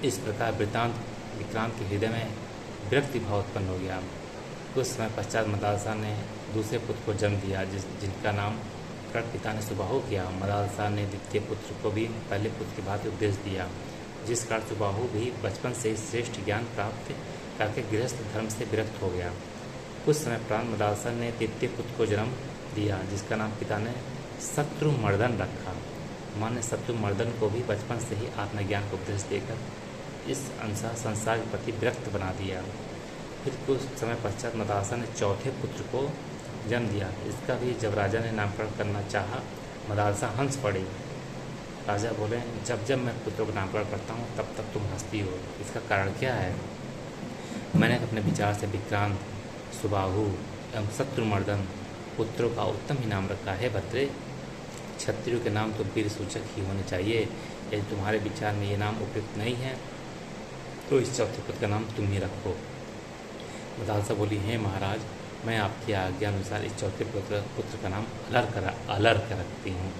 इस प्रकार विक्रांत के हृदय में विरक्ति भाव उत्पन्न हो गया। कुछ समय पश्चात मदालसा ने दूसरे पुत्र को जन्म दिया, जिनका नाम कर्ण पिता ने सुबाहु किया। मदालसा ने द्वितीय पुत्र को भी पहले पुत्र की भांति उपदेश दिया, जिस कारण सुबाहु भी बचपन से ही श्रेष्ठ ज्ञान प्राप्त करके गृहस्थ धर्म से विरक्त हो गया। कुछ समय प्रांत मदालसा ने तृतीय पुत्र को जन्म दिया, जिसका नाम पिता ने शत्रुमर्दन रखा। माँ ने शत्रुमर्दन को भी बचपन से ही आत्मज्ञान का उपदेश देकर इस अनुसार संसार के प्रति विरक्त बना दिया। फिर कुछ समय पश्चात मदालसा ने चौथे पुत्र को जन्म दिया। इसका भी जब राजा ने नामकरण करना चाहा, मदालसा हंस पड़ी। राजा बोले, जब जब मैं पुत्रों का नामकरण करता हूँ तब तब तुम हंसती हो, इसका कारण क्या है? मैंने अपने विचार से विक्रांत, सुबाहु एवं शत्रुमर्दन पुत्रों का उत्तम ही नाम रखा है। भद्रे, क्षत्रियों के नाम तो वीर सूचक ही होने चाहिए। यदि तुम्हारे विचार में ये नाम उपयुक्त नहीं है तो इस चौथे पुत्र का नाम तुम ही रखो। मदालसा बोली, हे महाराज, मैं आपकी आज्ञा अनुसार इस चौथे पुत्र का नाम अलर्क रखती हूँ।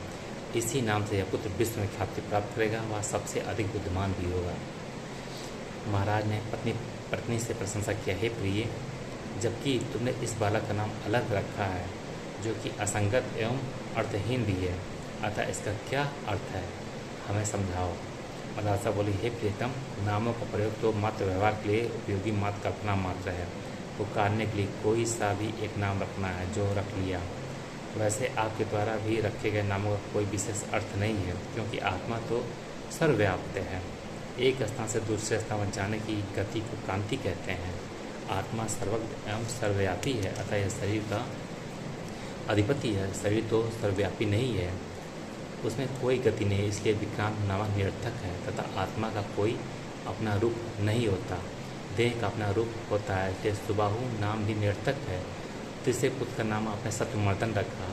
इसी नाम से यह पुत्र विश्व में ख्याति प्राप्त करेगा, वह सबसे अधिक बुद्धिमान भी होगा। महाराज ने पत्नी से प्रशंसा किया, हे प्रिय, जबकि तुमने इस बालक का नाम अलर्क रखा है, जो कि असंगत एवं अर्थहीन भी है, अतः इसका क्या अर्थ है, हमें समझाओ। मदालसा बोली, हे प्रियतम, नामों का प्रयोग तो मात्र व्यवहार के लिए उपयोगी मात्र कल्पना मात्र है। पुकारने के लिए कोई सा भी एक नाम रखना है, जो रख लिया। वैसे आपके द्वारा भी रखे गए नामों का कोई विशेष अर्थ नहीं है, क्योंकि आत्मा तो सर्वव्याप्त है। एक स्थान से दूसरे स्थान में जाने की गति को कांति कहते हैं। आत्मा सर्वज्ञ एवं सर्वव्यापी है, अतः यह शरीर का अधिपति है। शरीर तो सर्वव्यापी नहीं है, उसमें कोई गति नहीं, इसलिए विक्रांत नामक निरर्थक है। तथा आत्मा का कोई अपना रूप नहीं होता, देह का अपना रूप होता है, इसलिए सुबाहु नाम भी निरर्थक है। तीसरे पुत्र का नाम आपने शत्रुमर्दन रखा।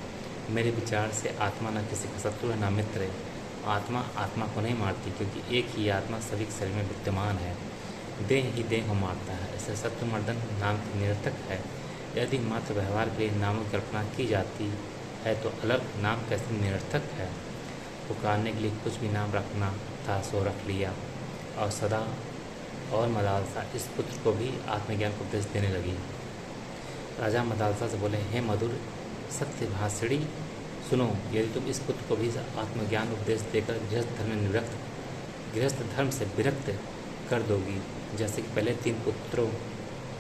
मेरे विचार से आत्मा न किसी का शत्रु है न मित्र है। आत्मा को नहीं मारती, क्योंकि एक ही आत्मा सभी के शरीर में विद्यमान है। देह ही देह को मारता है, इससे शत्रुमर्दन नाम निरर्थक है। यदि मात्र व्यवहार के लिए नामों की कल्पना की जाती है तो अलग नाम कैसे निरर्थक है। पुकारने के लिए कुछ भी नाम रखना था सो रख लिया। और सदा और मदालसा इस पुत्र को भी आत्मज्ञान को उपदेश देने लगी। राजा मदालसा से बोले, हे मधुर सत्यभाषिणी, सुनो, यदि तुम इस पुत्र को भी आत्मज्ञान उपदेश देकर गृहस्थ धर्म से विरक्त कर दोगी, जैसे कि पहले 3 पुत्रों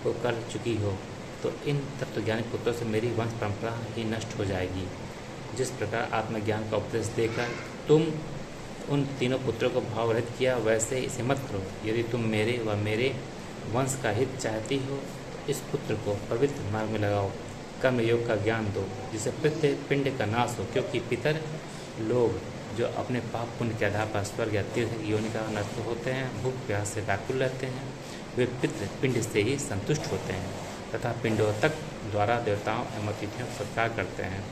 को कर चुकी हो, तो इन तत्वज्ञानी पुत्रों से मेरी वंश परंपरा ही नष्ट हो जाएगी। जिस प्रकार आत्मज्ञान का उपदेश देकर तुम उन तीनों पुत्रों को भावरहित किया, वैसे इसे मत करो। यदि तुम मेरे व मेरे वंश का हित चाहती हो तो इस पुत्र को पवित्र मार्ग में लगाओ, कर्म योग का ज्ञान दो, जिससे प्रत्येक पिंड का नाश हो। क्योंकि पितर लोग जो अपने पाप पुण्य के आधार पर स्वर्ग या तीर्थ की योनि का नष्ट होते हैं, भूख प्यास से व्याकुल रहते हैं, वे पितृ पिंड से ही संतुष्ट होते हैं तथा पिंडोतक द्वारा देवताओं एवं अतिथियों को सत्कार करते हैं।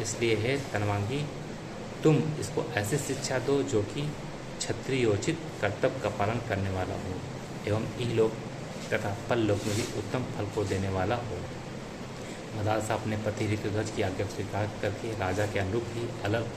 इसलिए हे तनवांगी, तुम इसको ऐसी शिक्षा दो जो कि क्षत्रियोचित कर्तव्य का पालन करने वाला हो एवं इहलोक तथा परलोक में भी उत्तम फल को देने वाला हो। मदालसा अपने पति ऋतुध्वज की आज्ञा स्वीकार करके राजा के अनुरूप ही अलग